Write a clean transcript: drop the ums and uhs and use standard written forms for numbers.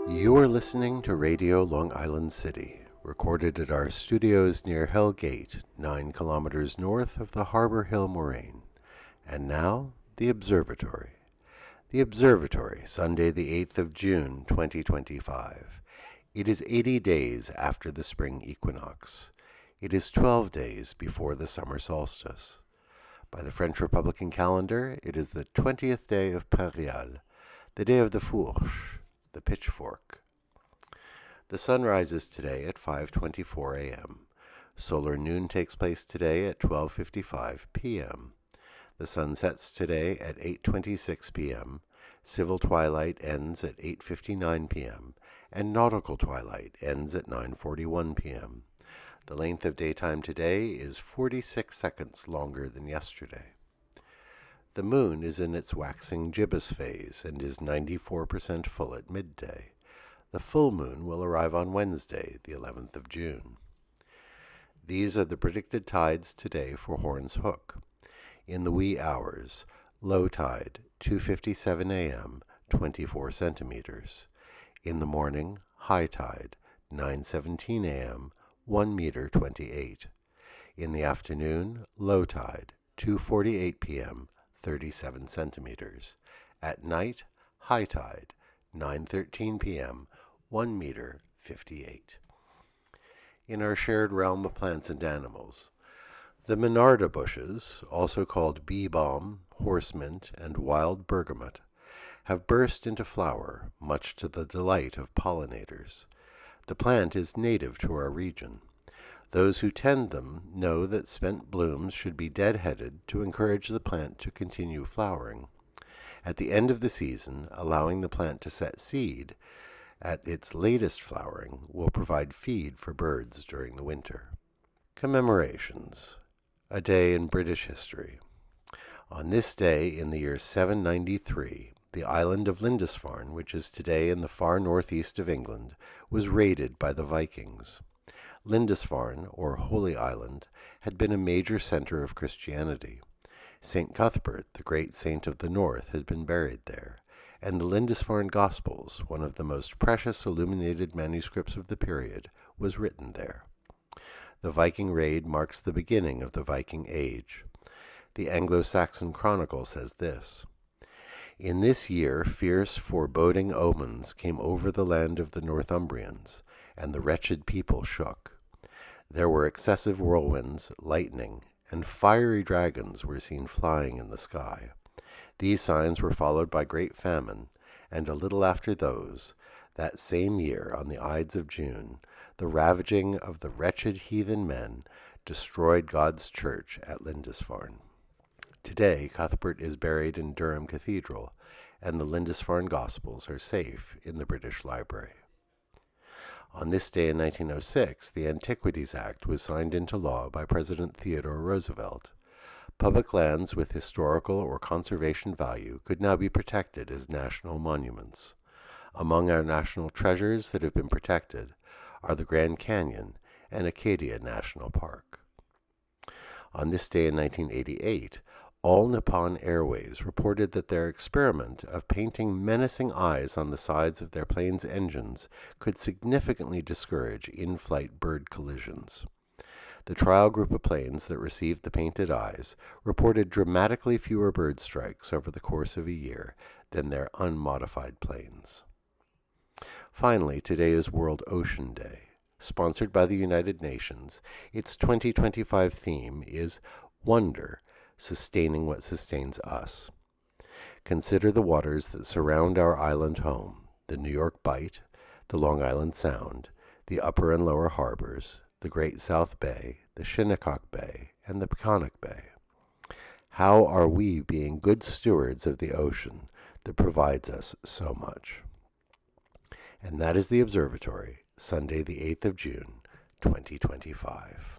You are listening to Radio Long Island City, recorded at our studios near Hell Gate, 9 kilometers north of the Harbor Hill Moraine. And now, the Observatory. The Observatory, Sunday the 8th of June, 2025. It is 80 days after the spring equinox. It is 12 days before the summer solstice. By the French Republican calendar, it is the 20th day of Périal, the day of the fourche, the pitchfork. The sun rises today at 5:24 a.m. Solar noon takes place today at 12:55 p.m. The sun sets today at 8:26 p.m. Civil twilight ends at 8:59 p.m. and nautical twilight ends at 9:41 p.m. The length of daytime today is 46 seconds longer than yesterday. The moon is in its waxing gibbous phase and is 94% full at midday. The full moon will arrive on Wednesday, the 11th of June. These are the predicted tides today for Horn's Hook. In the wee hours, low tide, 2:57 a.m., 24 centimeters. In the morning, high tide, 9:17 a.m., 1 meter 28. In the afternoon, low tide, 2:48 p.m., 37 centimeters. At night, high tide, 9:13 p.m., 1 meter 58. In our shared realm of plants and animals, the Monarda bushes, also called bee balm, horse mint, and wild bergamot, have burst into flower, much to the delight of pollinators. The plant is native to our region. Those who tend them know that spent blooms should be dead-headed to encourage the plant to continue flowering. At the end of the season, allowing the plant to set seed at its latest flowering will provide feed for birds during the winter. Commemorations. A day in British history. On this day in the year 793, the island of Lindisfarne, which is today in the far northeast of England, was raided by the Vikings. Lindisfarne, or Holy Island, had been a major center of Christianity. St. Cuthbert, the great saint of the north, had been buried there, and the Lindisfarne Gospels, one of the most precious illuminated manuscripts of the period, was written there. The Viking raid marks the beginning of the Viking Age. The Anglo-Saxon Chronicle says this: "In this year fierce foreboding omens came over the land of the Northumbrians, and the wretched people shook. There were excessive whirlwinds, lightning, and fiery dragons were seen flying in the sky. These signs were followed by great famine, and a little after those, that same year, on the Ides of June, the ravaging of the wretched heathen men destroyed God's church at Lindisfarne." Today, Cuthbert is buried in Durham Cathedral, and the Lindisfarne Gospels are safe in the British Library. On this day in 1906, the Antiquities Act was signed into law by President Theodore Roosevelt. Public lands with historical or conservation value could now be protected as national monuments. Among our national treasures that have been protected are the Grand Canyon and Acadia National Park. On this day in 1988, All Nippon Airways reported that their experiment of painting menacing eyes on the sides of their plane's engines could significantly discourage in-flight bird collisions. The trial group of planes that received the painted eyes reported dramatically fewer bird strikes over the course of a year than their unmodified planes. Finally, today is World Ocean Day. Sponsored by the United Nations, its 2025 theme is Wonder, Sustaining What Sustains Us. Consider the waters that surround our island home, the New York Bight, the Long Island Sound, the upper and lower harbors, the Great South Bay, the Shinnecock Bay, and the Peconic Bay. How are we being good stewards of the ocean that provides us so much? And that is the Observatory, Sunday the 8th of June, 2025.